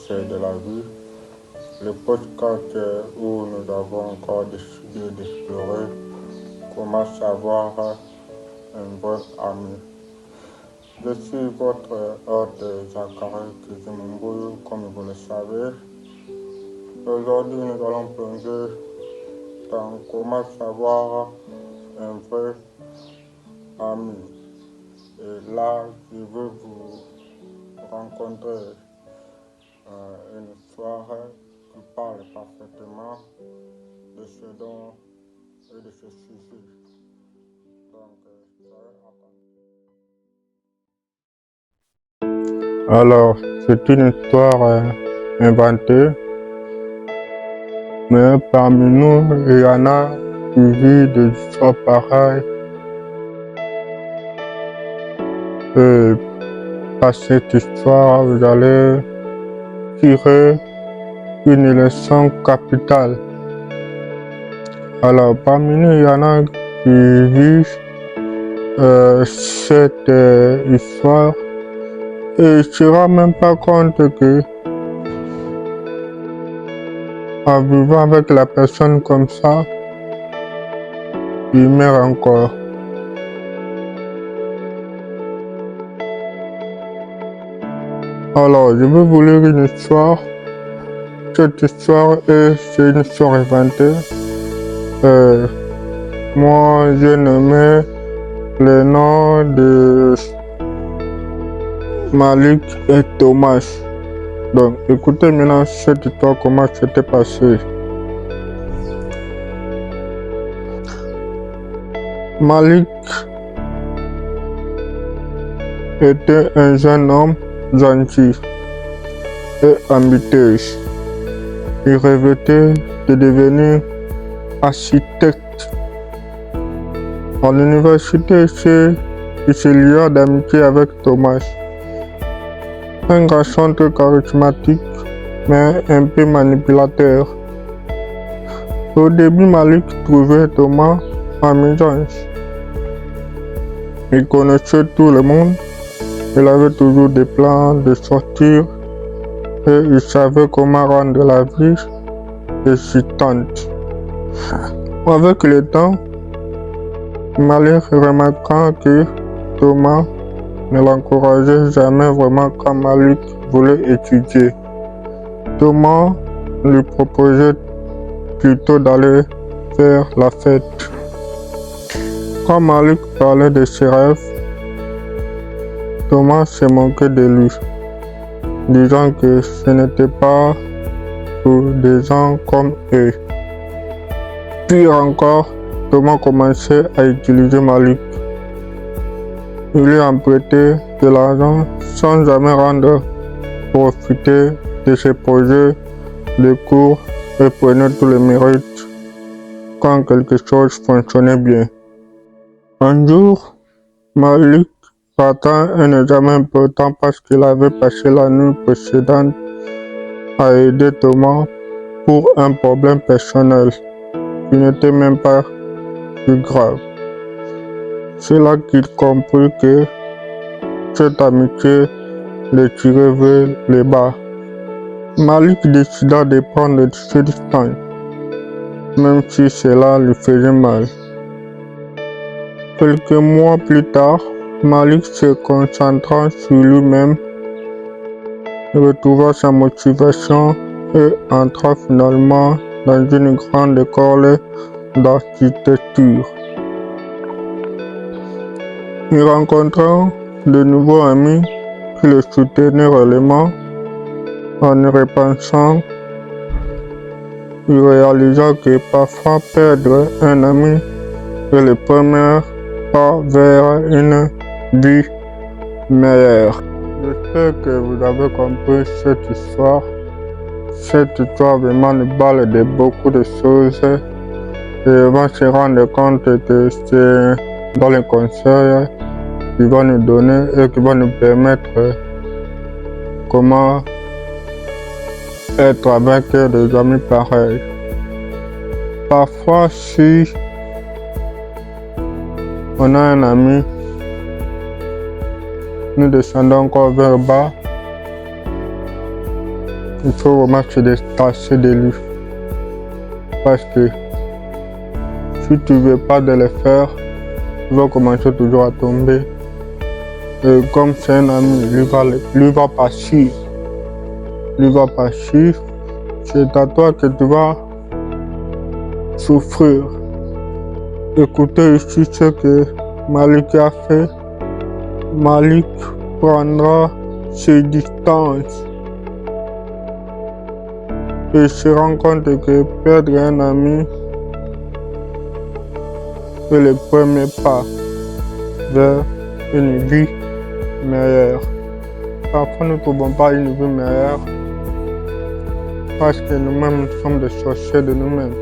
c'est de la vie. Le podcast où nous avons encore décidé d'explorer comment savoir un vrai ami. Je suis votre hôte Zachary Kizimumbu, comme vous le savez. Aujourd'hui, nous allons plonger dans comment savoir un vrai ami. Et là, je veux vous rencontrer une histoire qui parle parfaitement de ce dont et de ce sujet. Donc, alors, c'est une histoire inventée, mais parmi nous, il y en a qui vivent des histoires pareilles. Et par cette histoire, vous allez tirer une leçon capitale. Alors, parmi nous, il y en a qui vivent cette histoire et il ne se rend même pas compte que en vivant avec la personne comme ça, il meurt encore. Alors, je vais vous lire une histoire. Cette histoire, c'est une histoire inventée. Moi, j'ai nommé le nom de Malik et Thomas. Donc, écoutez maintenant cette histoire, comment c'était passé. Malik était un jeune homme gentil et ambitieux. Il rêvait de devenir architecte. À l'université, il se lia d'amitié avec Thomas, un garçon très charismatique, mais un peu manipulateur. Au début, Malik trouvait Thomas amusant. Il connaissait tout le monde, il avait toujours des plans de sortir et il savait comment rendre la vie excitante. Avec le temps, Malik remarqua que Thomas ne l'encourageait jamais vraiment quand Malik voulait étudier. Thomas lui proposait plutôt d'aller faire la fête. Quand Malik parlait de ses rêves, Thomas se moquait de lui, disant que ce n'était pas pour des gens comme eux. Puis encore, Thomas commençait à utiliser Malik. Il lui empruntait de l'argent sans jamais rendre profiter de ses projets de cours et prenait tous les mérites quand quelque chose fonctionnait bien. Un jour, Malik rata un examen important parce qu'il avait passé la nuit précédente à aider Thomas pour un problème personnel qui n'était même pas plus grave. C'est là qu'il comprit que cette amitié le tirait vers le bas. Malik décida de prendre ses distances, même si cela lui faisait mal. Quelques mois plus tard, Malik se concentra sur lui-même, retrouva sa motivation et entra finalement dans une grande école d'architecture. Il rencontra de nouveaux amis qui le soutenaient réellement. En y repensant, il réalisa que parfois perdre un ami est le premier pas vers une vie meilleure. J'espère que vous avez compris cette histoire. Cette histoire vraiment nous parle de beaucoup de choses et on va se rendre compte que c'est dans les conseils qui va nous donner et qui va nous permettre comment être avec des amis pareils. Parfois, si on a un ami, nous descendons encore vers bas il faut vraiment se détacher de lui. Parce que si tu ne veux pas de le faire, tu vas commencer toujours à tomber. Et comme c'est un ami, lui va partir. C'est à toi que tu vas souffrir. Écoutez ici ce que Malik a fait. Malik prendra ses distances et se rend compte que perdre un ami est le premier pas vers une vie meilleure. Parfois, nous ne trouvons pas une vie meilleure parce que nous-mêmes sommes des sorciers de nous-mêmes.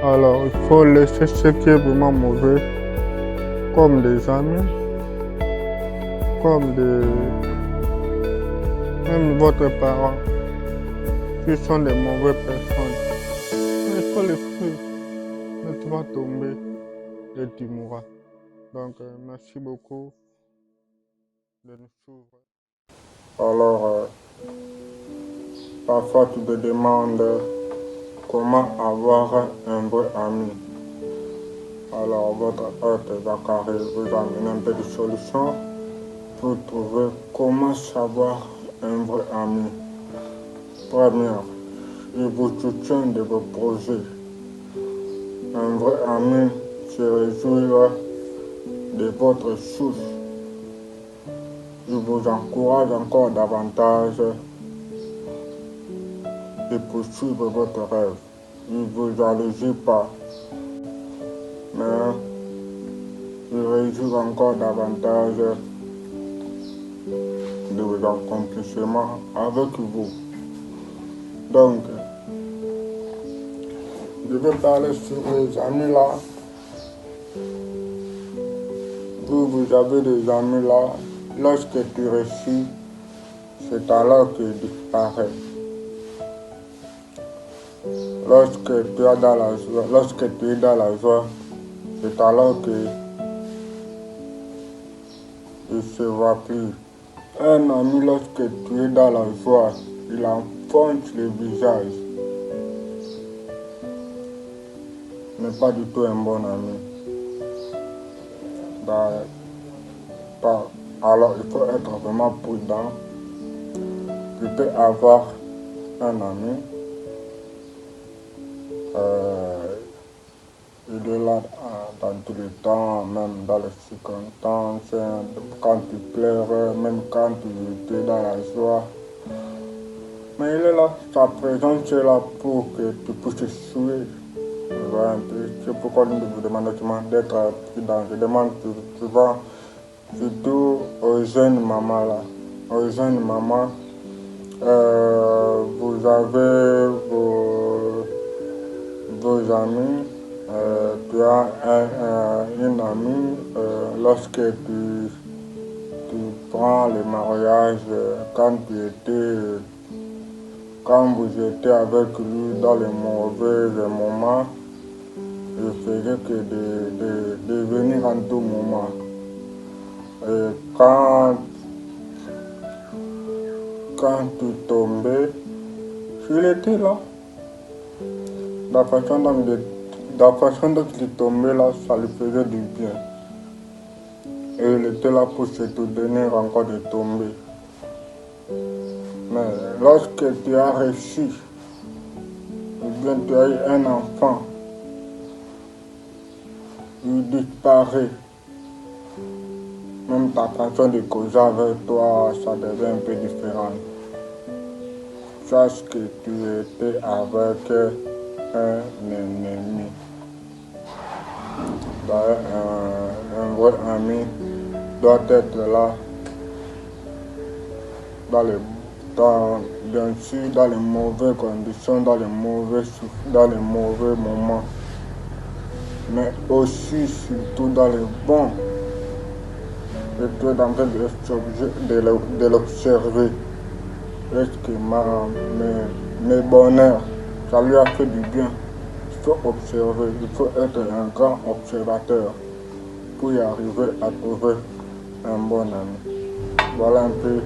Alors, il faut laisser ce qui est vraiment mauvais comme des amis, comme même votre parent, qui sont des mauvaises personnes. Mais il faut les fuir. Mais tu vas tomber et tu mourras. Donc, merci beaucoup de nous suivre. Alors, parfois tu te demandes comment avoir un vrai ami. Alors, votre hôte Bakary vous amène un peu de solutions pour trouver comment savoir un vrai ami. Première, il vous soutient de vos projets. Un vrai ami se réjouit de votre souche. Il vous encourage encore davantage de poursuivre votre rêve. Il ne vous jalousie pas, mais il réjouit encore davantage de vos accomplissements avec vous. Donc, je vais parler sur les amis là. Vous avez des amis là, lorsque tu réussis, c'est alors qu'ils disparaissent. Lorsque tu es dans la joie, c'est alors qu'il ne se voit plus. Un ami, lorsque tu es dans la joie, il enfonce le visage. Ce n'est pas du tout un bon ami. Alors il faut être vraiment prudent. Tu peux avoir un ami. Il est là dans tous les temps, même dans les circonstances, quand tu pleures, même quand tu es dans la joie. Mais il est là, sa présence est là pour que tu puisses échouer. C'est pourquoi nous vous demandons d'être prudent. Je demande souvent, surtout aux jeunes mamans là. Aux jeunes mamans, vous avez vos amis. Tu as une amie, lorsque tu prends le mariage, quand vous étiez avec lui dans les mauvais moments, il faisait que de venir en tout moment. Et quand tu tombais, il était là. La façon dont il tombait là, ça lui faisait du bien. Et il était là pour se te donner encore de tomber. Mais lorsque tu as réussi, ou bien tu as eu un enfant, il disparaît. Même ta façon de causer avec toi, ça devient un peu différent. Sache que tu étais avec un ennemi. Un vrai ami doit être là bien sûr dans les mauvaises conditions, dans les mauvais moments, mais aussi surtout dans les bons. Et tu es en train de l'observer. Est-ce que mes bonheurs, ça lui a fait du bien? Il faut observer, il faut être un grand observateur pour y arriver à trouver un bon ami. Voilà un peu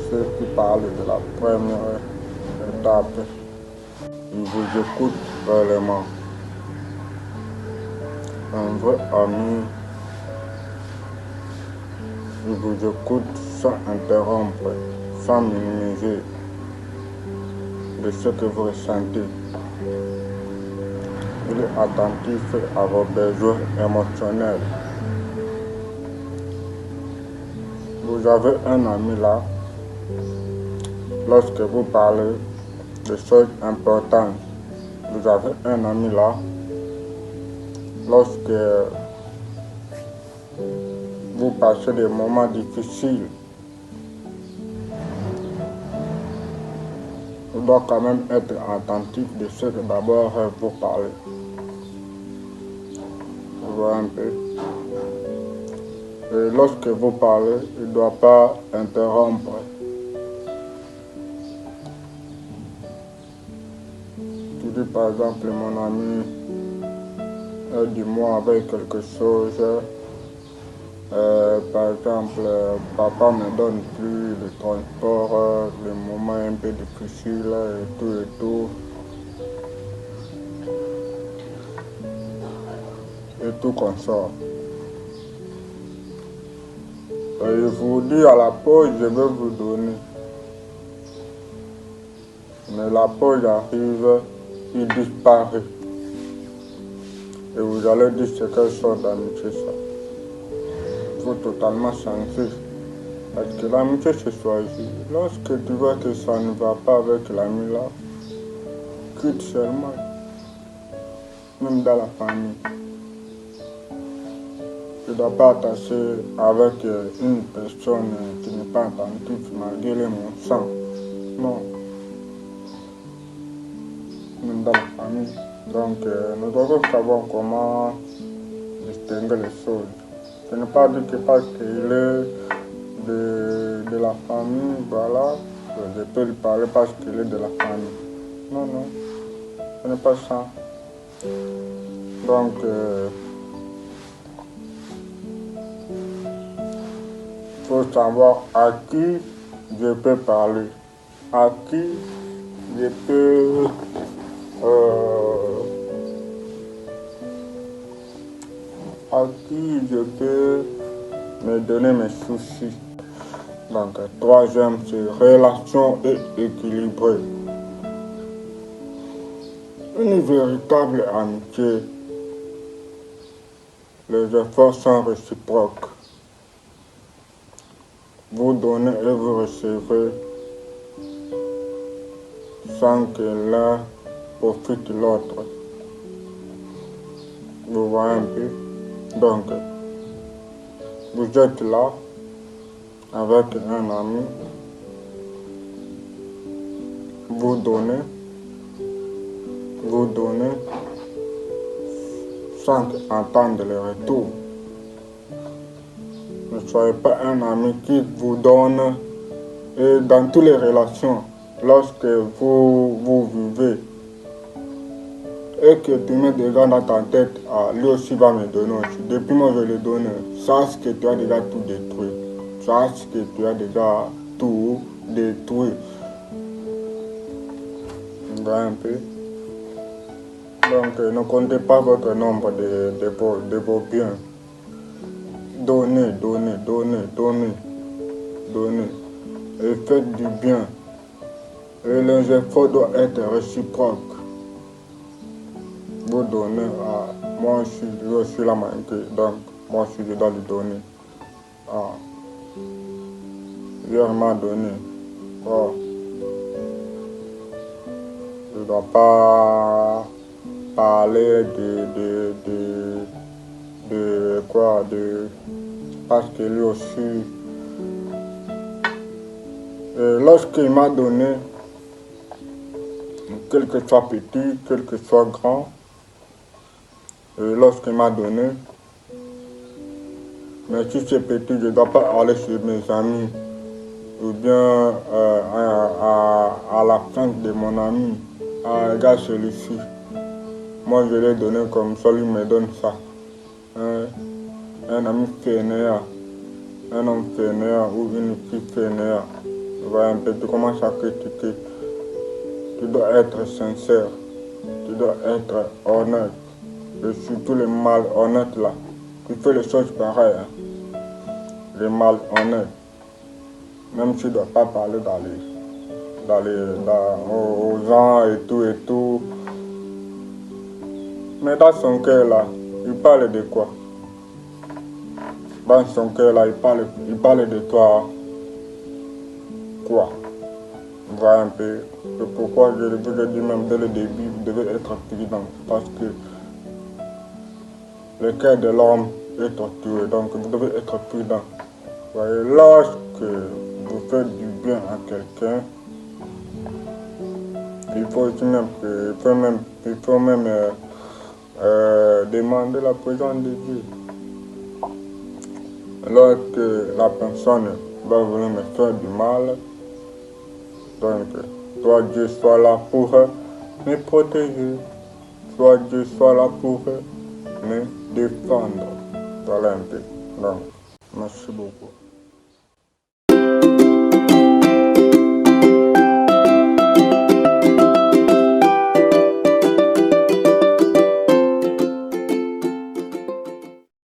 commencer par parler de la première étape. Il vous écoute réellement. Un vrai ami, il vous écoute sans interrompre, sans minimiser de ce que vous ressentez. Il est attentif à vos besoins émotionnels. Vous avez un ami là, lorsque vous parlez de choses importantes. Vous avez un ami là, lorsque vous passez des moments difficiles. Vous doit quand même être attentif de ce que d'abord vous parlez. Vous voyez un peu. Et lorsque vous parlez, il ne doit pas interrompre. Tu dis par exemple, mon ami, dis-moi avec quelque chose. Par exemple, papa me donne plus de transport, les moments un peu difficiles et tout. Et tout comme ça. Et je vous dis à la pause, je vais vous donner. Mais la pause arrive, il disparaît. Et vous allez dire c'est quelle sorte d'amitié ça. Il faut totalement changer. Parce que l'amitié se choisit. Lorsque tu vois que ça ne va pas avec l'ami là, quitte seulement. Même dans la famille. Tu ne dois pas attacher avec une personne qui n'est pas attentive malgré mon sang. Non. Même dans la famille. Donc, nous devons savoir comment distinguer les choses. Ce n'est pas dire que parce qu'il est de la famille, voilà, je peux lui parler parce qu'il est de la famille. Non, non, ce n'est pas ça. Donc, il faut savoir à qui je peux parler, à qui je peux me donner mes soucis. Donc, troisième, c'est relation équilibrée. Une véritable amitié, les efforts sont réciproques. Vous donnez et vous recevez sans que l'un profite l'autre. Vous voyez un peu? Donc, vous êtes là avec un ami, vous donnez sans entendre le retour. Ne soyez pas un ami qui vous donne, et dans toutes les relations, lorsque vous vivez, et que tu mets déjà dans ta tête, ah, lui aussi va me donner aussi. Depuis moi je le donne, sache que tu as déjà tout détruit. Sache que tu as déjà tout détruit. On va un peu. Donc ne comptez pas votre nombre de vos biens. Donnez. Et faites du bien. Et les efforts doivent être réciproques. Vous donnez à moi, je suis la manquée, donc moi je dois lui donner. Ah. Dieu m'a donné. Oh. Je ne dois pas parler parce que lui aussi, lorsqu'il m'a donné, quel que soit petit, quel que soit grand, lorsqu'il m'a donné, mais si c'est petit, je ne dois pas aller chez mes amis, ou bien à la fin de mon ami, regarde celui-ci. Moi je l'ai donné comme ça, lui me donne ça. Un ami fainéant, un homme fainéant ou une fille fainéant. vois un peu, tu commences à critiquer. Tu dois être sincère, tu dois être honnête. Et surtout les malhonnêtes là, tu fais les choses pareilles, hein. Les malhonnêtes, même si tu ne dois pas parler aux gens et tout. Mais dans son cœur là, il parle de quoi? Dans son cœur là, il parle de toi quoi? Voilà un peu. C'est pourquoi je vous ai dit même dès le début, vous devez être prudent. Parce que le cœur de l'homme est torturé, donc vous devez être prudent. Voyez, lorsque vous faites du bien à quelqu'un, il faut même demander la présence de Dieu. Lorsque la personne va venir me faire du mal, donc toi Dieu soit là pour me protéger, soit Dieu soit là pour me défendre. Voilà un peu. Donc, merci beaucoup.